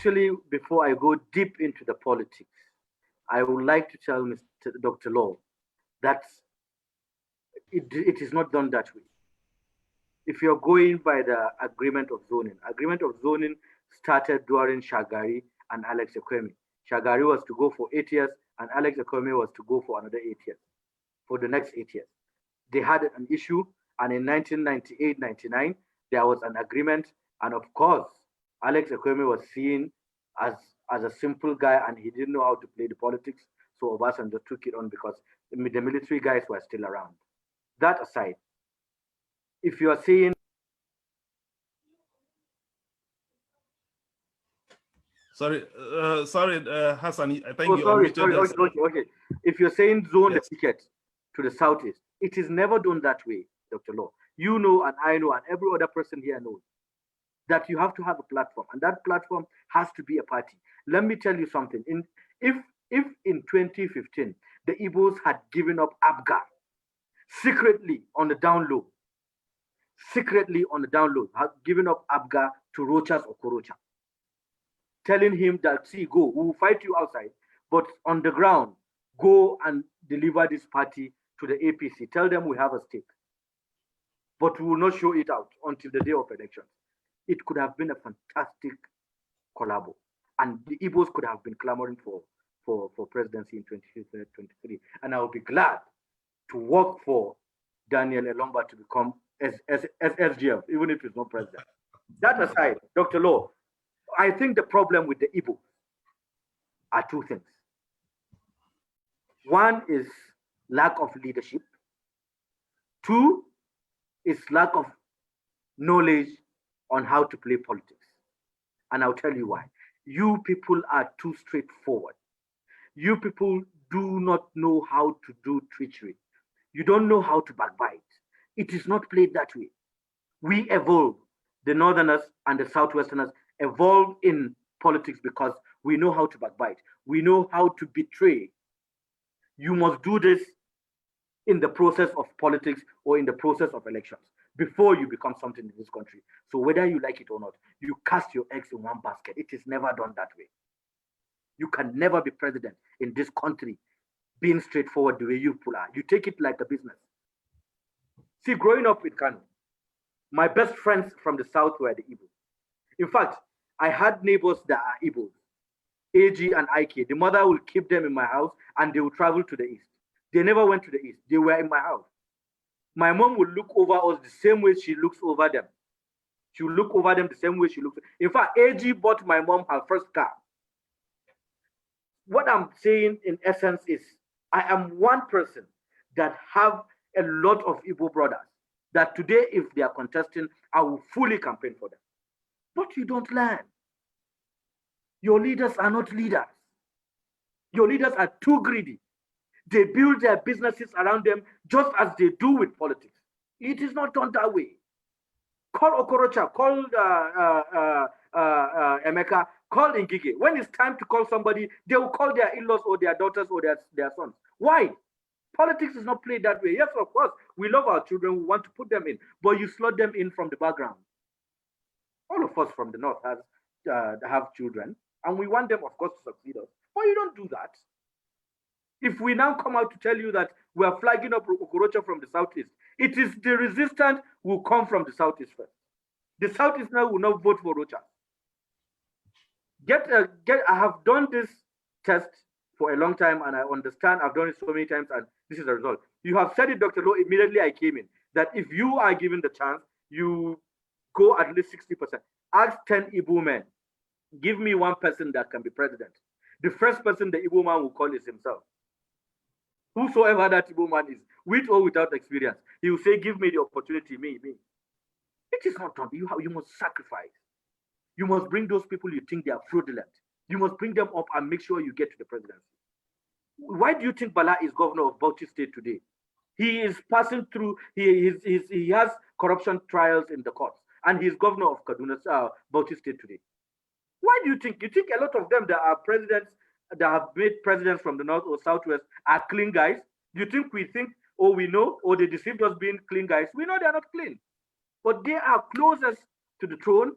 Actually, before I go deep into the politics, I would like to tell Mr. Dr. Law that it is not done that way. If you're going by the agreement of zoning started during Shagari and Alex Ekwemi. Shagari was to go for 8 years, and Alex Ekwemi was to go for another 8 years, for the next 8 years. They had an issue, and in 1998-99, there was an agreement, and of course, Alex Ekwemi was seen as a simple guy, and he didn't know how to play the politics, so Obasanjo took it on because the military guys were still around. That aside, if you are saying sorry, Hassan, I think oh, you sorry, okay. If you're saying zone the ticket to the southeast, it is never done that way, Dr. Law. You know, and I know, and every other person here knows that you have to have a platform, and that platform has to be a party. Let me tell you something. If in 2015 the Igbos had given up Abga secretly on the down low, had given up Abga to Rochas or Korocha, telling him that, see, go, we will fight you outside, but on the ground, go and deliver this party to the APC. Tell them we have a stake, but we will not show it out until the day of elections. It could have been a fantastic collabo, and the Igbos could have been clamoring for presidency in 2023. And I will be glad to work for Daniel Elomba to become SGF, even if he's not president. That aside, Dr. Law, I think the problem with the Igbos are two things. One is lack of leadership. Two is lack of knowledge on how to play politics. And I'll tell you why. You people are too straightforward. You people do not know how to do treachery. You don't know how to backbite. It is not played that way. We evolve, the Northerners and the Southwesterners evolve in politics because we know how to backbite. We know how to betray. You must do this in the process of politics or in the process of elections before you become something in this country. So whether you like it or not, you cast your eggs in one basket. It is never done that way. You can never be president in this country being straightforward the way you people are. You take it like a business. See, growing up in Kano, my best friends from the South were the Igbos. In fact, I had neighbors that are Igbos, AG and IK. The mother will keep them in my house and they will travel to the east. They never went to the east. They were in my house. My mom will look over us the same way she looks over them. She will look over them the same way she looks. In fact, AG bought my mom her first car. What I'm saying in essence is I am one person that have a lot of Igbo brothers that today, if they are contesting, I will fully campaign for them. But you don't learn. Your leaders are not leaders. Your leaders are too greedy. They build their businesses around them just as they do with politics. It is not done that way. Call Okorocha, call Emeka, call Ngige. When it's time to call somebody, they will call their in-laws or their daughters or their sons. Why? Politics is not played that way. Yes, of course, we love our children, we want to put them in, but you slot them in from the background. All of us from the north have children, and we want them, of course, to succeed us. But you don't do that. If we now come out to tell you that we are flagging up Okorocha from the southeast, it is the resistance will come from the southeast first. The southeast now will not vote for Rocha. I have done this test for a long time, and I understand. I've done it so many times, and this is the result. You have said it, Dr. Lowe, immediately I came in, that if you are given the chance, you go at least 60%. Ask 10 Igbo men, give me one person that can be president. The first person the Igbo man will call is himself. Whosoever that Igbo man is, with or without experience, he will say, give me the opportunity, me. It is not done. You must sacrifice. You must bring those people you think they are fraudulent. You must bring them up and make sure you get to the presidency. Why do you think Bala is governor of Bauchi State today? He is passing through, he has corruption trials in the courts, and he is governor of Kaduna, Bauchi State today. Why do you think? You think a lot of them that are presidents, that have made presidents from the north or southwest are clean guys? You think we think, or we know, or they deceived us being clean guys? We know they are not clean. But they are closest to the throne,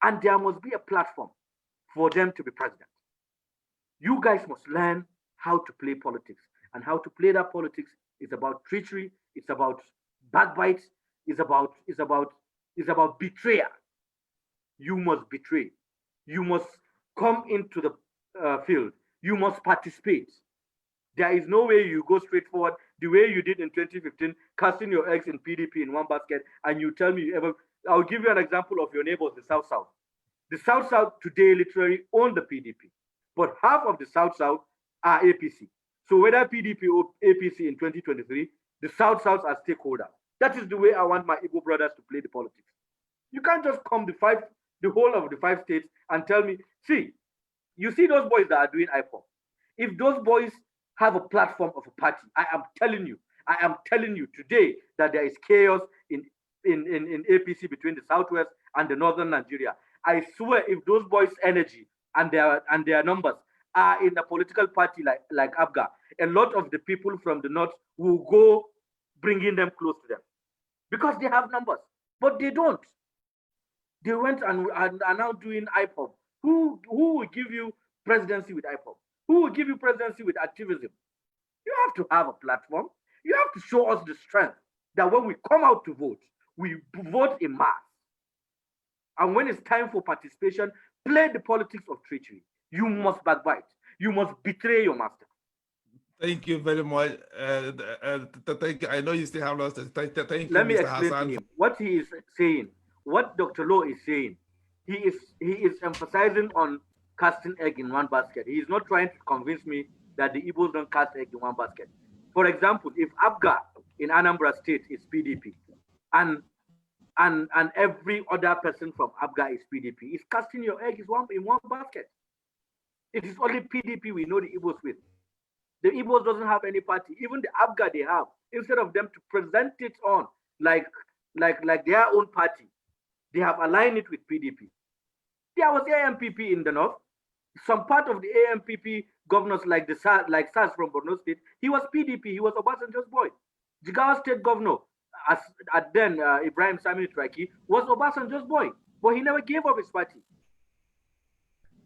and there must be a platform for them to be president. You guys must learn how to play politics. And how to play that politics is about treachery, it's about backbite, it's about betrayal. You must betray. You must come into the field. You must participate. There is no way you go straight forward the way you did in 2015, casting your eggs in PDP in one basket, and you tell me you ever. I'll give you an example of your neighbors, the South South. The South South today literally own the PDP, but half of the South South are APC. So whether PDP or APC in 2023, the South South are stakeholders. That is the way I want my Igbo brothers to play the politics. You can't just come the whole of the 5 states and tell me, see, you see those boys that are doing IPOB. If those boys have a platform of a party, I am telling you today that there is chaos in APC between the Southwest and the Northern Nigeria. I swear, if those boys' energy and their numbers are in a political party like ABGA, a lot of the people from the North will go bringing them close to them because they have numbers, but they don't. They went and are now doing IPOB. Who will give you presidency with IPOB? Who will give you presidency with activism? You have to have a platform. You have to show us the strength that when we come out to vote, we vote in mass. And when it's time for participation, play the politics of treachery. You must backbite. You must betray your master. Thank you very much. Thank you. I know you still have lost it. Thank you, Let me Mr. explain Hassan. to him what he is saying. What Dr. Lowe is saying. He is emphasizing on casting egg in one basket. He is not trying to convince me that the Igbos don't cast egg in one basket. For example, if ABGA in Anambra State is PDP and every other person from ABGA is PDP, is casting your egg in one basket. It is only PDP we know the Igbos with. The Igbos doesn't have any party. Even the ABGA they have, instead of them to present it on like their own party, they have aligned it with PDP. There was AMPP in the north. Some part of the AMPP governors like SAS from Borno State, he was PDP. He was Obasanjo's boy. Jigawa State governor, then Ibrahim Sami Traki, was Obasanjo's boy, but he never gave up his party.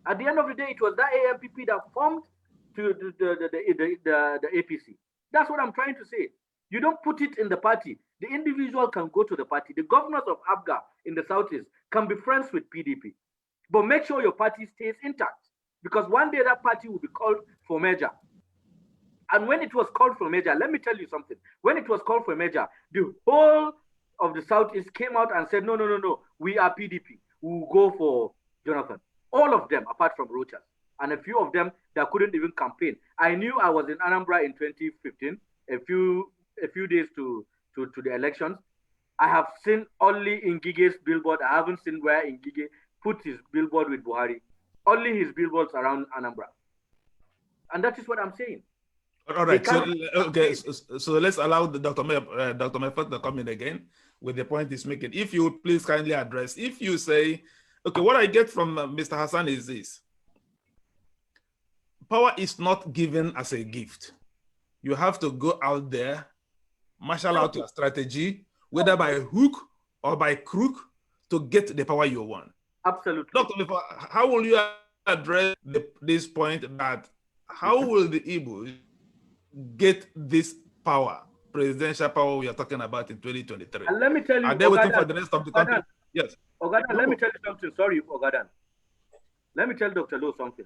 At the end of the day, it was that AMPP that formed to the APC. That's what I'm trying to say. You don't put it in the party. The individual can go to the party. The governors of ABGA in the southeast can be friends with PDP. But make sure your party stays intact. Because one day that party will be called for merger. And when it was called for merger, let me tell you something. When it was called for merger, the whole of the southeast came out and said, no, we are PDP. We will go for Jonathan. All of them, apart from Rochas. And a few of them that couldn't even campaign. I knew I was in Anambra in 2015, a few days to the elections. I have seen only Ngige's billboard. I haven't seen where Ngige put his billboard with Buhari. Only his billboards around Anambra. And that is what I'm saying. All right. So let's allow the Dr. Mefat to come in again with the point he's making. If you would please kindly address, if you say, okay, what I get from Mr. Hassan is this. Power is not given as a gift. You have to go out there, marshal out your strategy, whether by hook or by crook, to get the power you want. Absolutely. Dr. Mefat, how will you address this point that how will the Igbos get this power, presidential power we are talking about in 2023? And let me tell you, are they waiting for the rest of the country? Yes. Ogadan, let me tell you something. Sorry, Ogadan. Let me tell Dr. Lowe something.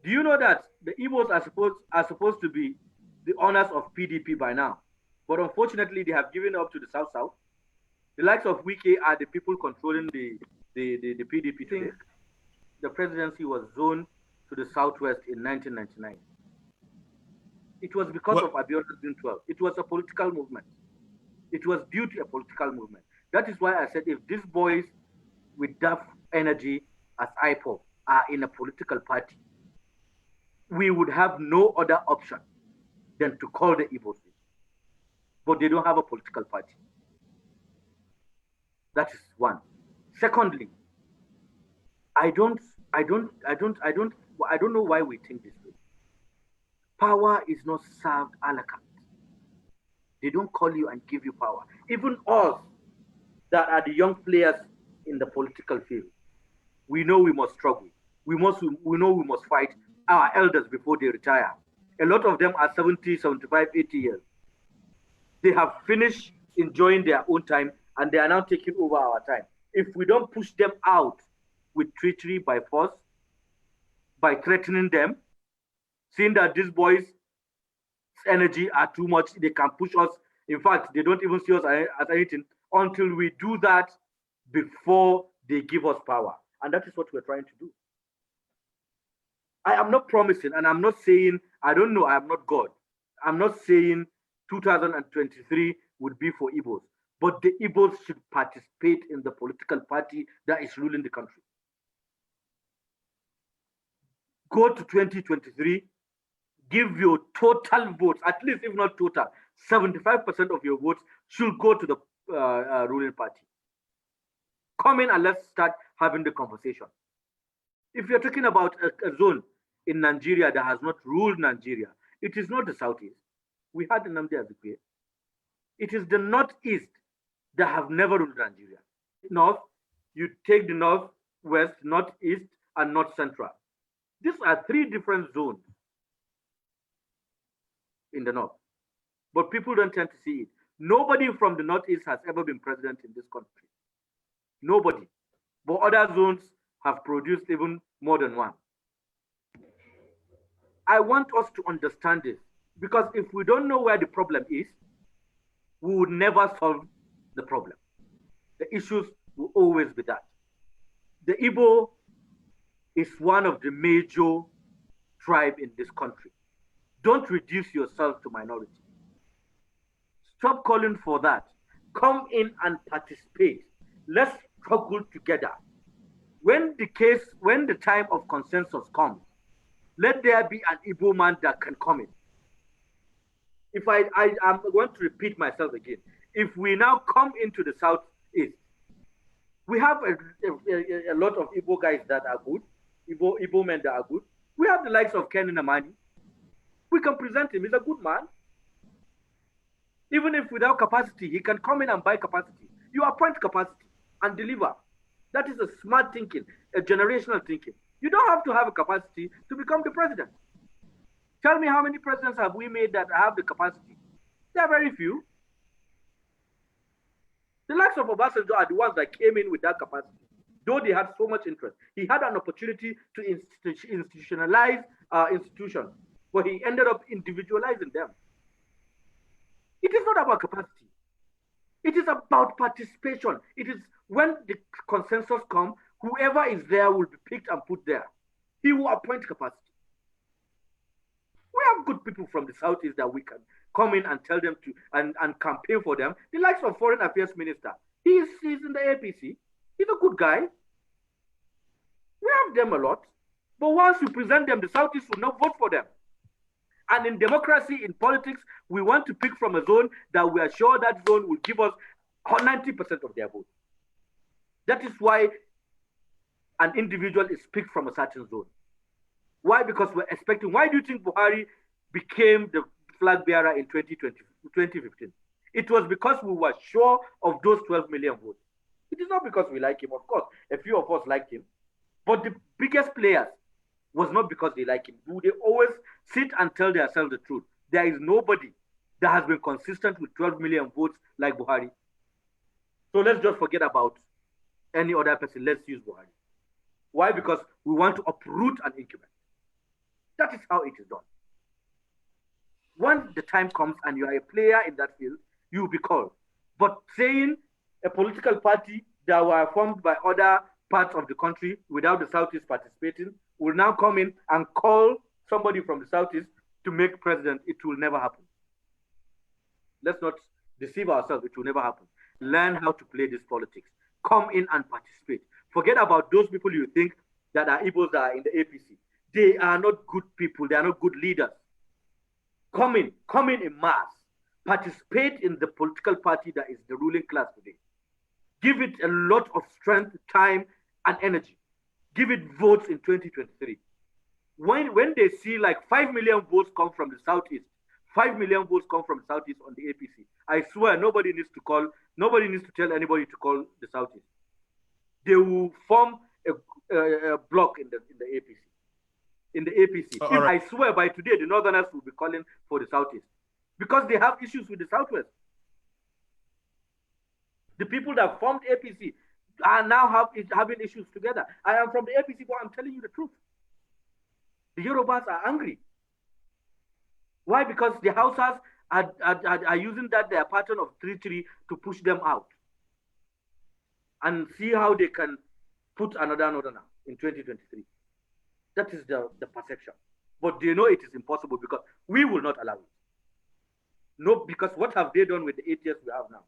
Do you know that the Igbos are supposed to be the owners of PDP by now? But unfortunately, they have given up to the South. The likes of Wike are the people controlling the PDP. I think the presidency was zoned to the Southwest in 1999. It was because of Abiodun's June 12. It was a political movement. It was due to a political movement. That is why I said if these boys with that energy as IPOB are in a political party, we would have no other option than to call the Igbos. But they don't have a political party. That is one. Secondly, I don't know why we think this way. Power is not served a la carte. They don't call you and give you power. Even us that are the young players in the political field, we know we must struggle. we know we must fight our elders before they retire. A lot of them are 70, 75, 80 years. They have finished enjoying their own time and they are now taking over our time. If we don't push them out with treachery, by force, by threatening them, seeing that these boys' energy are too much, they can push us. In fact, they don't even see us as anything until we do that before they give us power. And that is what we're trying to do. I am not promising, and I'm not saying, I don't know, I am not God. I'm not saying 2023 would be for Igbos, but the Igbos should participate in the political party that is ruling the country. Go to 2023, give your total votes, at least if not total, 75% of your votes should go to the ruling party. Come in and let's start having the conversation. If you're talking about a zone in Nigeria that has not ruled Nigeria, it is not the Southeast. We had the Nnamdi Azikiwe. It is the Northeast that have never ruled Nigeria. North, you take the North, West, Northeast, and North Central. These are three different zones in the North. But people don't tend to see it. Nobody from the Northeast has ever been president in this country. Nobody. But other zones have produced even more than one. I want us to understand this, because if we don't know where the problem is, we would never solve the problem. The issues will always be that. The Igbo is one of the major tribes in this country. Don't reduce yourself to minority. Stop calling for that. Come in and participate. Let's struggle together. When the time of consensus comes, let there be an Igbo man that can come in. If I'm going to repeat myself again. If we now come into the Southeast, we have a lot of Igbo guys that are good, Igbo men that are good. We have the likes of Ken Namani. We can present him. He's a good man. Even if without capacity, he can come in and buy capacity. You appoint capacity and deliver. That is a smart thinking, a generational thinking. You don't have to have a capacity to become the president. Tell me how many presidents have we made that have the capacity? There are very few. The likes of Obasanjo are the ones that came in with that capacity, though they had so much interest. He had an opportunity to institutionalize institutions, but he ended up individualizing them. It is not about capacity. It is about participation. It is when the consensus comes, whoever is there will be picked and put there. He will appoint capacity. We have good people from the Southeast that we can come in and tell them to and campaign for them. The likes of Foreign Affairs Minister, he's in the APC. He's a good guy. We have them a lot. But once you present them, the Southeast will not vote for them. And in democracy, in politics, we want to pick from a zone that we are sure that zone will give us 90% of their vote. That is why an individual is picked from a certain zone. Why? Because we're expecting. Why do you think Buhari became the flag bearer in 2015? It was because we were sure of those 12 million votes. It is not because we like him. Of course, a few of us like him. But the biggest players was not because they like him. They always sit and tell themselves the truth. There is nobody that has been consistent with 12 million votes like Buhari. So let's just forget about any other person. Let's use Buhari. Why? Because we want to uproot an incumbent. That is how it is done. When the time comes and you are a player in that field, you will be called. But saying a political party that were formed by other parts of the country without the Southeast participating will now come in and call somebody from the Southeast to make president, it will never happen. Let's not deceive ourselves. It will never happen. Learn how to play this politics. Come in and participate. Forget about those people you think that are Igbos that are in the APC. They are not good people. They are not good leaders. Come in mass. Participate in the political party that is the ruling class today. Give it a lot of strength, time, and energy. Give it votes in 2023. When they see like 5 million votes come from the Southeast, 5 million votes come from the Southeast on the APC, I swear nobody needs to tell anybody to call the Southeast. They will form bloc in the APC. In the APC, I swear by today the Northerners will be calling for the Southeast because they have issues with the Southwest. The people that formed APC are now having issues together. I am from the APC, but I'm telling you the truth. The Yorubas are angry. Why? Because the Hausas are using their pattern of 3-3 to push them out and see how they can put another Northerner in 2023. That is the perception. But they know it is impossible because we will not allow it. No, because what have they done with the 8 years we have now?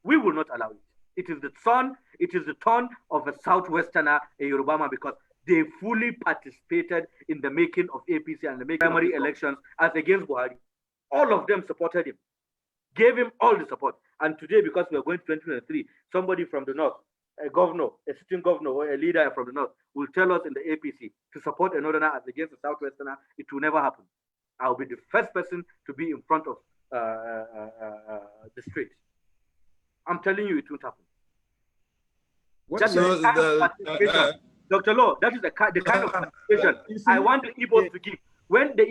We will not allow it. It is the turn of a Southwesterner, a Yorubama, because they fully participated in the making of APC and the making primary elections as against Buhari. All of them supported him, gave him all the support. And today, because we are going to 2023, somebody from the north, a governor, a sitting governor or a leader from the north will tell us in the APC to support a northerner as against a Southwesterner. It will never happen. I'll be the first person to be in front of the street. I'm telling you, it won't happen. Dr. Law, that is the kind of participation I want the Igbos to give. When the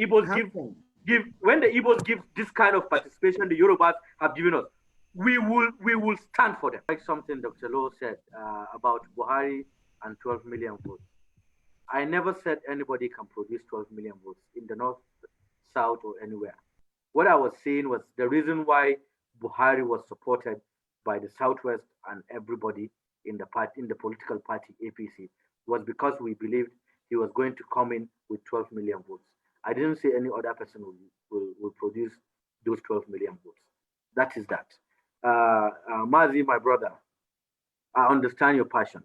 Igbos give this kind of participation the Yorubas have given us, we will stand for them. Like something Dr. Law said about Buhari and 12 million votes. I never said anybody can produce 12 million votes in the north, south, or anywhere. What I was saying was the reason why Buhari was supported by the Southwest and everybody in the political party APC was because we believed he was going to come in with 12 million votes. I didn't say any other person will produce those 12 million votes. That is that. Mazi, my brother, I understand your passion.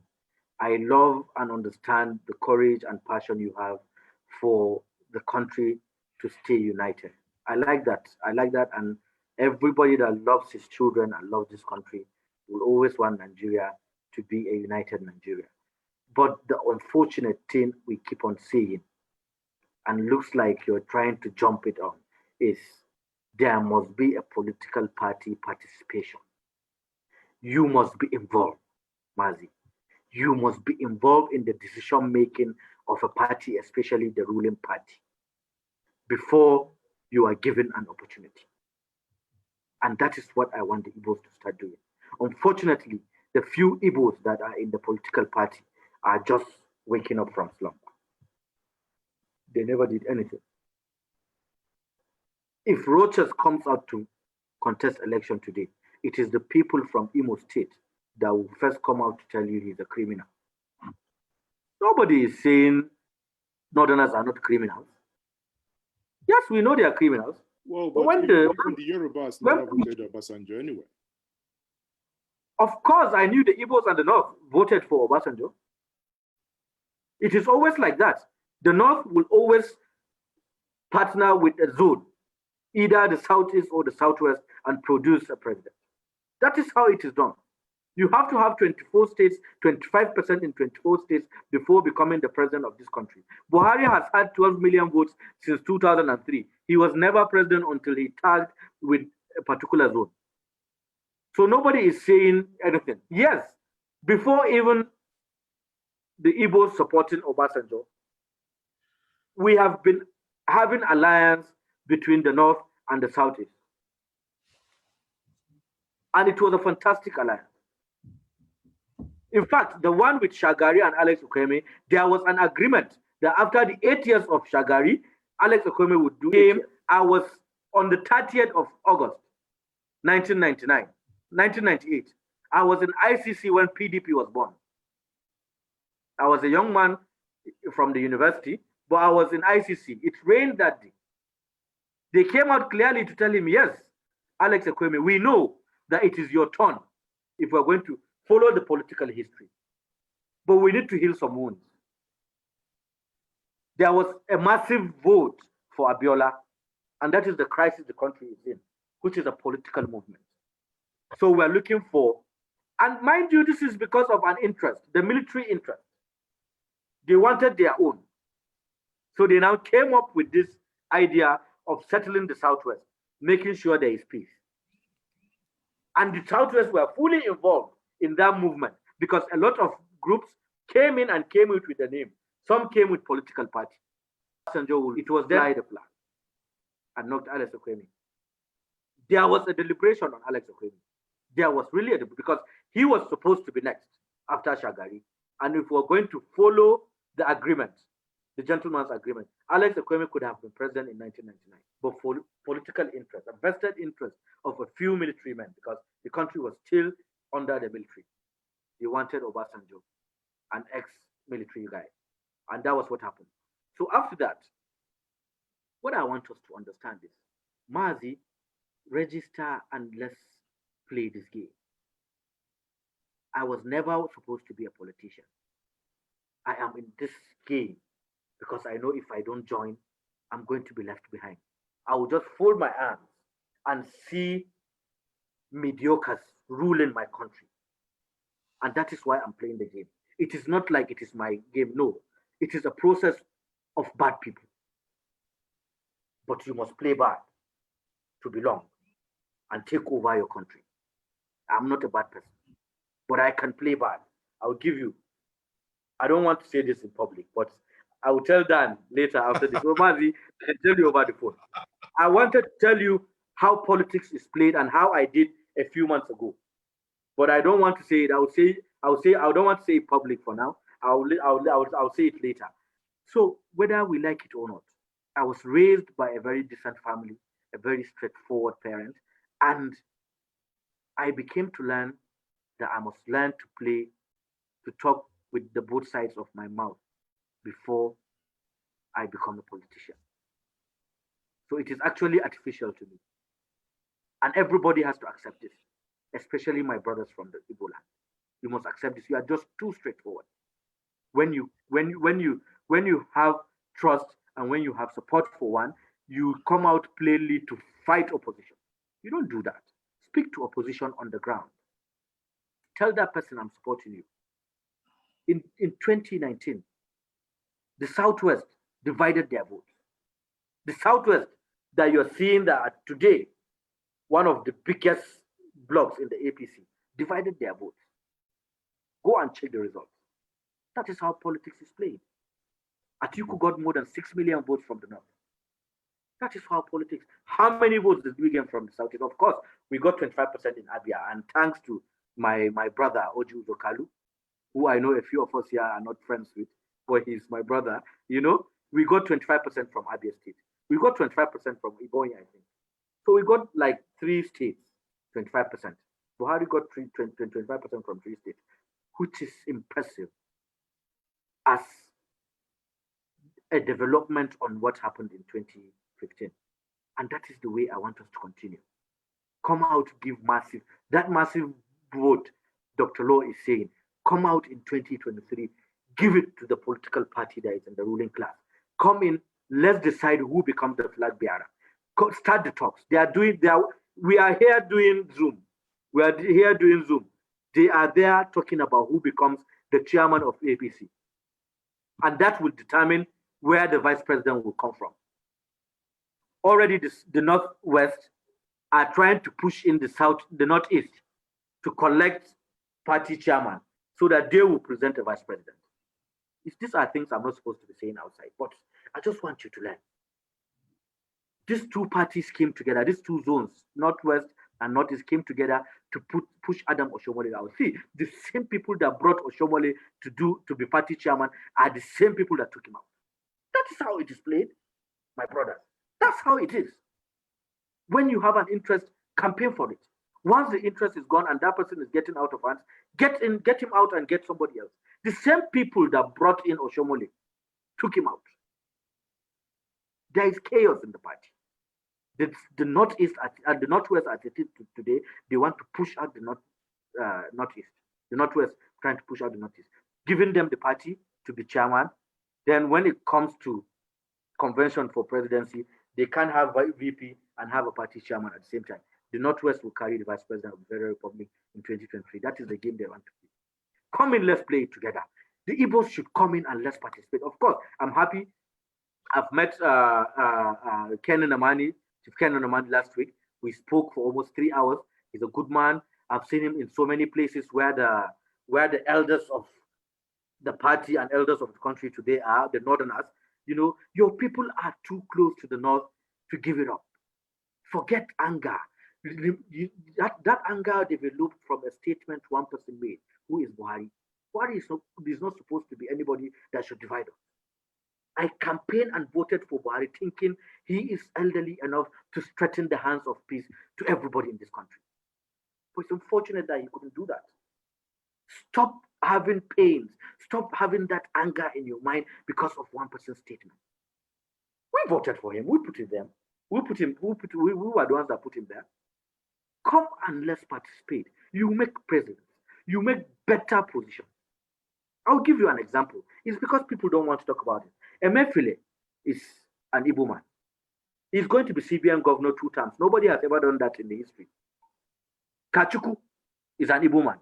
I love and understand the courage and passion you have for the country to stay united. I like that. And everybody that loves his children and loves this country will always want Nigeria to be a united Nigeria. But the unfortunate thing we keep on seeing, and looks like you're trying to jump it on, is there must be a political party participation. You must be involved, Mazi. You must be involved in the decision making of a party, especially the ruling party, before you are given an opportunity. And that is what I want the Igbos to start doing. Unfortunately, the few Igbos that are in the political party are just waking up from slumber. They never did anything. If Rochas comes out to contest election today, it is the people from Imo State that will first come out to tell you he's a criminal. Nobody is saying Northerners are not criminals. Yes, we know they are criminals. Well, but when the Yorubas never voted Obasanjo anyway. Of course, I knew the Igbos and the North voted for Obasanjo. It is always like that. The North will always partner with a zone, either the Southeast or the Southwest, and produce a president. That is how it is done. You have to have 24 states, 25% in 24 states before becoming the president of this country. Buhari has had 12 million votes since 2003. He was never president until he tagged with a particular zone. So nobody is saying anything. Yes, before even the Igbos supporting Obasanjo, we have been having alliance between the North and the Southeast. And it was a fantastic alliance. In fact, the one with Shagari and Alex Okweme, there was an agreement that after the 8 years of Shagari, Alex Okweme would do him. I was on the 30th of August, 1998. I was in ICC when PDP was born. I was a young man from the university, but I was in ICC. It rained that day. They came out clearly to tell him, yes, Alex Okweme, we know that it is your turn if we're going to follow the political history. But we need to heal some wounds. There was a massive vote for Abiola, and that is the crisis the country is in, which is a political movement. So we're looking for, and mind you, this is because of an interest, the military interest. They wanted their own. So they now came up with this idea of settling the Southwest, making sure there is peace. And the Southwest were fully involved in that movement because a lot of groups came in and came out with a name. Some came with political party. It was then the flag and knocked Alex Okwemi. There was a deliberation on Alex Okwemi. There was really a because he was supposed to be next after Shagari. And if we're going to follow the agreement, the gentleman's agreement, Alex Okwemi could have been president in 1999. But for political interest, a vested interest of a few military men, because the country was still under the military. They wanted Obasanjo, an ex-military guy. And that was what happened. So after that, what I want us to understand is, Mazi, register and let's play this game. I was never supposed to be a politician. I am in this game because I know if I don't join, I'm going to be left behind. I will just fold my arms and see mediocres ruling my country. And that is why I'm playing the game. It is not like it is my game. No, it is a process of bad people. But you must play bad to belong and take over your country. I'm not a bad person, but I can play bad. I'll give you, I don't want to say this in public, but I will tell Dan later after this. Mazi, I can tell you over the phone. I wanted to tell you how politics is played and how I did a few months ago. But I don't want to say it. I don't want to say it public for now. I'll say it later. So whether we like it or not, I was raised by a very decent family, a very straightforward parent, and I became to learn that I must learn to play, to talk with the both sides of my mouth before I become a politician. So it is actually artificial to me. And everybody has to accept this, especially my brothers from the Igbo land. You must accept this. You are just too straightforward. When you have trust and when you have support for one, you come out plainly to fight opposition. You don't do that. Speak to opposition on the ground. Tell that person I'm supporting you. In 2019, the Southwest divided their votes. The Southwest that you're seeing that today, one of the biggest blocks in the APC, divided their votes. Go and check the results. That is how politics is played. Atiku got more than 6 million votes from the North. That is how politics. How many votes did we get from the South? Of course, we got 25% in Abia, and thanks to my brother, Oju Zokalu, who I know a few of us here are not friends with, but he's my brother, we got 25% from Abia State. We got 25% from Ibonyi, I think. So we got like 3 states, 25%. Buhari got 25% from 3 states, which is impressive as a development on what happened in 2015. And that is the way I want us to continue. Come out, give that massive vote Dr. Law is saying, come out in 2023, give it to the political party that is in the ruling class. Come in, let's decide who becomes the flag bearer. Start the talks. We are here doing Zoom. They are there talking about who becomes the chairman of APC. And that will determine where the vice president will come from. Already the Northwest are trying to push in the Northeast to collect party chairman so that they will present a vice president. These are things I'm not supposed to be saying outside, but I just want you to learn. These 2 parties came together, these 2 zones, Northwest and Northeast, came together to push Adam Oshomole out. See, the same people that brought Oshomole to be party chairman are the same people that took him out. That is how it is played, my brothers. That's how it is. When you have an interest, campaign for it. Once the interest is gone and that person is getting out of hands, get him out and get somebody else. The same people that brought in Oshomole took him out. There is chaos in the party. The Northeast and the Northwest as it is today, they want to push out the Northeast. The Northwest trying to push out the Northeast, giving them the party to be chairman. Then when it comes to convention for presidency, they can't have VP and have a party chairman at the same time. The Northwest will carry the vice president of the Federal Republic in 2023. That is the game they want to play. Come in, let's play it together. The Igbos should come in and let's participate. Of course, I'm happy. I've met Ken Namani, Chief Ken Namani last week. We spoke for almost 3 hours. He's a good man. I've seen him in so many places where the elders of the party and elders of the country today are, the Northerners, your people are too close to the North to give it up. Forget anger. That anger developed from a statement one person made. Who is Buhari? Buhari is not supposed to be anybody that should divide us. I campaigned and voted for Buhari thinking he is elderly enough to straighten the hands of peace to everybody in this country. But it's unfortunate that he couldn't do that. Stop having pains. Stop having that anger in your mind because of one person's statement. We voted for him. We put him there. We were the ones that put him there. Come and let's participate. You make presidents. You make better positions. I'll give you an example. It's because people don't want to talk about it. Emefiele is an Igbo man. He's going to be CBN governor 2 times. Nobody has ever done that in the history. Kachuku is an Igbo man.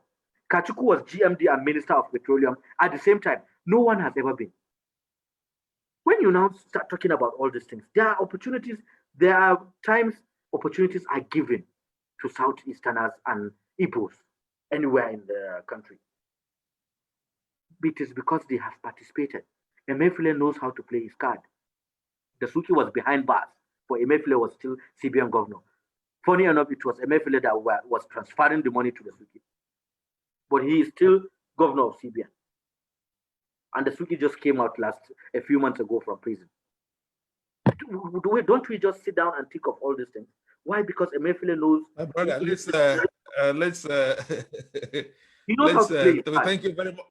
Kachuku was GMD and Minister of Petroleum at the same time. No one has ever been. When you now start talking about all these things, there are opportunities. There are times opportunities are given to Southeasterners and Igbos anywhere in the country. It is because they have participated. Emefiele knows how to play his card. The Suki was behind bars, but Emefiele was still CBN governor. Funny enough, it was Emefiele that was transferring the money to the Suki. But he is still governor of CBN. And the Suki just came out a few months ago from prison. Don't we just sit down and think of all these things? Why? Because Emefiele knows. My brother, let's he knows how to play. thank you very much.